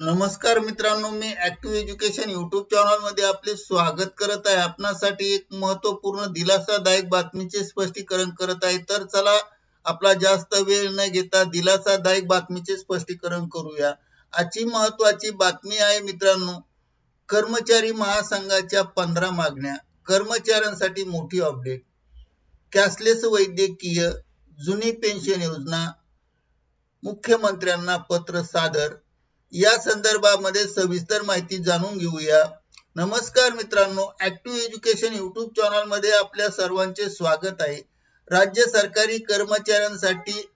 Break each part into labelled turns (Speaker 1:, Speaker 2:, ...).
Speaker 1: नमस्कार मित्रांनो, मी active education YouTube channel मध्ये आपले स्वागत करत आहे। आपणासाठी एक महत्त्वपूर्ण दिलासादायक बातमीचे स्पष्टीकरण करत आहे। तर चला आपला जास्त वेळ न घेता दिलासादायक बातमीचे स्पष्टीकरण करूया। आजची महत्त्वाची बातमी आहे मित्रांनो, कर्मचारी महासंघाच्या 15 मागण्या, कर्मचाऱ्यांसाठी मोठी अपडेट, कॅशलेस वैद्यकीय, जुनी पेन्शन योजना, मुख्यमंत्र्यांना पत्र सादर। या संदर्भामध्ये सविस्तर माहिती जाणून घेऊया। नमस्कार मित्रांनो, ऍक्टिव्ह एज्युकेशन युट्यूब चॅनल मध्ये आपल्या सर्वांचे स्वागत आहे। राज्य सरकारी कर्मचाऱ्यांसाठी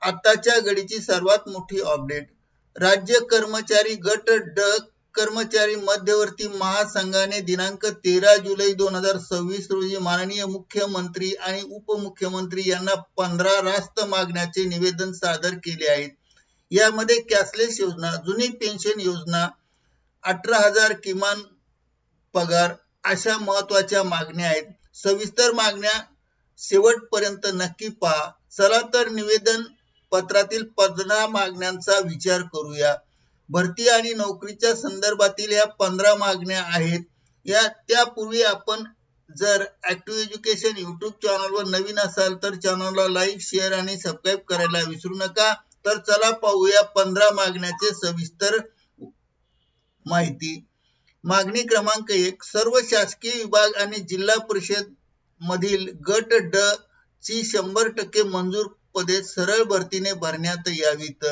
Speaker 1: आताच्या घडीची सर्वात मोठी अपडेट। राज्य कर्मचारी गट ड कर्मचारी मध्यवर्ती महासंघाने दिनांक 13 जुलै 2026 रोजी माननीय मुख्यमंत्री आणि उपमुख्यमंत्री यांना 15 रास्त मागण्याचे निवेदन सादर केले आहे। यामध्ये कॅशलेस योजना, जुनी पेन्शन योजना, 18,000 किमान पगार अशा महत्त्वाच्या मागण्या आहेत। सविस्तर मागण्या शेवटपर्यंत नक्की पहा। चला तर निवेदन पत्रातील 15 मागण्यांचा विचार करूया। भरती आणि नोकरीच्या संदर्भातील या 15 मागण्या आहेत। त्यापूर्वी आपण जर ऍक्टिव्ह एज्युकेशन युट्यूब चॅनलवर नवीन असाल तर चॅनलला लाईक, शेअर आणि सबस्क्राईब करायला विसरू नका। तर चला पाहूया 15 मागण्याचे सविस्तर माहिती। मागणी क्रमांक 1, सर्व शासकीय विभाग आणि जिल्हा परिषद मधील गट ड ची 100% मंजूर पदे सरळ भरतीने भरण्यात यावीत।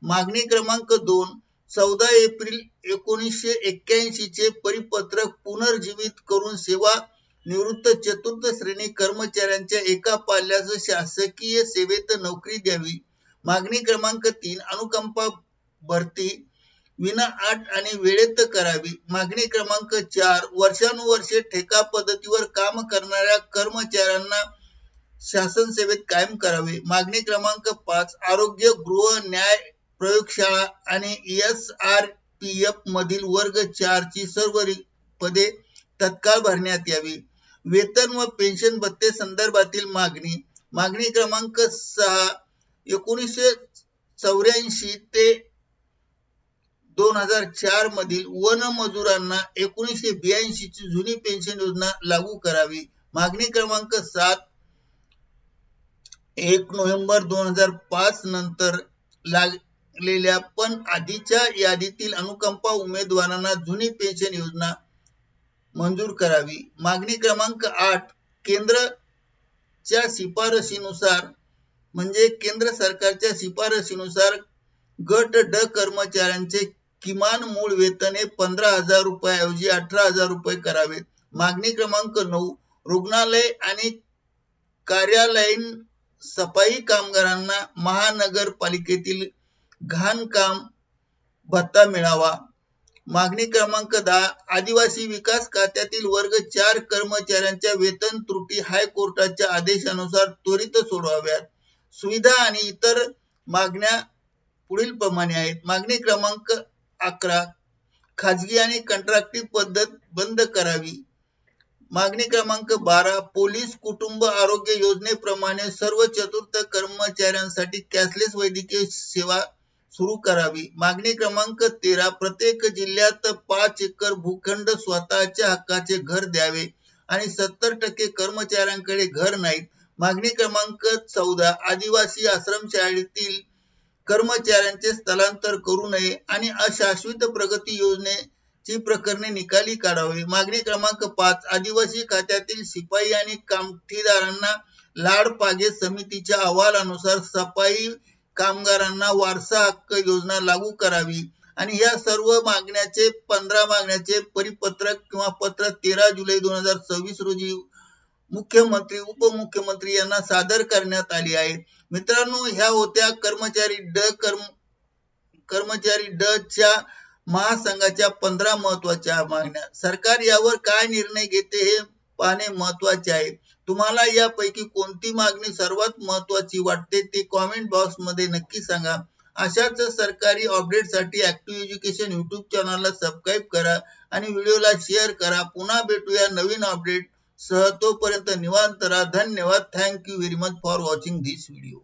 Speaker 1: मागणी क्रमांक 2, 14 एप्रिल 1981 चे परिपत्रक पुनर्जीवित करून सेवा निवृत्त चतुर्थ श्रेणी कर्मचाऱ्यांच्या एका पाल्यास शासकीय सेवेत नोकरी द्यावी। मागणी क्रमांक 3, अनुकंपा भरती विना अट आणि वेळेत करावी। मागणी क्रमांक 4, वर्षानुवर्षे ठेका पद्धतीवर काम करणाऱ्या कर्मचाऱ्यांना शासन सेवेत कायम करावे। मागणी क्रमांक 5, आरोग्य, गृह, न्याय, प्रयोगशाळा आणि SRPF मधील वर्ग 4 ची सर्व पदे तत्काळ भरण्यात यावी। वेतन व पेन्शन भत्ते संदर्भातील मागणी। मागणी क्रमांक 6, 1984 ते 2004 मधील वन मजुरांना 1982 ची जुनी पेन्शन योजना लागू करावी। मागणी क्रमांक 7, 1 नोव्हेंबर 2005 नंतर लागलेल्या पण आधीच्या यादीतील अनुकंपा उमेदवारांना जुनी पेन्शन योजना मंजूर करावी। मागणी क्रमांक 8, केंद्राच्या शिफारशीनुसार म्हणजे केंद्र सरकारच्या शिफारशीनुसार गट ड कर्मचाऱ्यांचे किमान मूळ वेतन हे 15,000 रुपयाऐवजी 18,000 रुपये करावे। मागणी क्रमांक 9, रुग्णालय आणि कार्यालयीन सफाई कामगारांना महानगरपालिकेतील घाणकाम भत्ता मिळावा। मागणी क्रमांक 10, आदिवासी विकास खात्यातील वर्ग 4 कर्मचाऱ्यांच्या वेतन त्रुटी हायकोर्टाच्या आदेशानुसार त्वरित सोडवाव्यात। सुविधा आणि इतर मागण्या पुढील प्रमाणे आहेत। मागणी क्रमांक 11, खाजगी आणि कंत्राटी पद्धत बंद करावी। मागणी क्रमांक 12, पोलीस कुटुंब आरोग्य योजनेप्रमाणे सर्व चतुर्थ कर्मचाऱ्यांसाठी कॅशलेस वैद्यकीय सेवा सुरू करावी। मागणी क्रमांक 13, प्रत्येक जिल्ह्यात 5 एकर भूखंड स्वतःच्या हक्काचे घर द्यावे आणि 70% कर्मचाऱ्यांकडे घर नाहीत। मागणी क्रमांक 14, आदिवासी आश्रमशाळेतील कर्मचाऱ्यांचे स्थलांतर करू नये आणि अशाश्वत प्रगती योजनेची प्रकरणे निकाली काढावी। मागणी क्रमांक 5, आदिवासी खात्यातील शिपाई आणि कामठीदारांना लाडपागे समितीच्या अहवालानुसार सफाई कामगारांना वारसा हक्क योजना लागू करावी आणि ह्या सर्व मागण्याचे 15 मागण्याचे परिपत्रक किंवा पत्र 13 जुलै 2026 रोजी मुख्यमंत्री उपमुख्यमंत्री यांना सादर करण्यात आली आहे। मित्रांनो, ह्या होत्या कर्मचारी ड च्या महासंघाच्या 15 महत्त्वाच्या मागण्या। सरकार यावर काय निर्णय घेते हे पाहणे महत्त्वाचे आहे। तुम्हाला यापैकी कोणती मागणी सर्वात महत्त्वाची वाटते ते कमेंट बॉक्समध्ये नक्की सांगा। अशाच सरकारी अपडेटसाठी ऍक्टिव्ह एज्युकेशन युट्यूब चॅनलला सबस्क्राईब करा आणि व्हिडिओला शेअर करा। पुन्हा भेटूया नवीन अपडेट सह, तोपर्यंत निवांत राहा। धन्यवाद। Thank you very much for watching this video.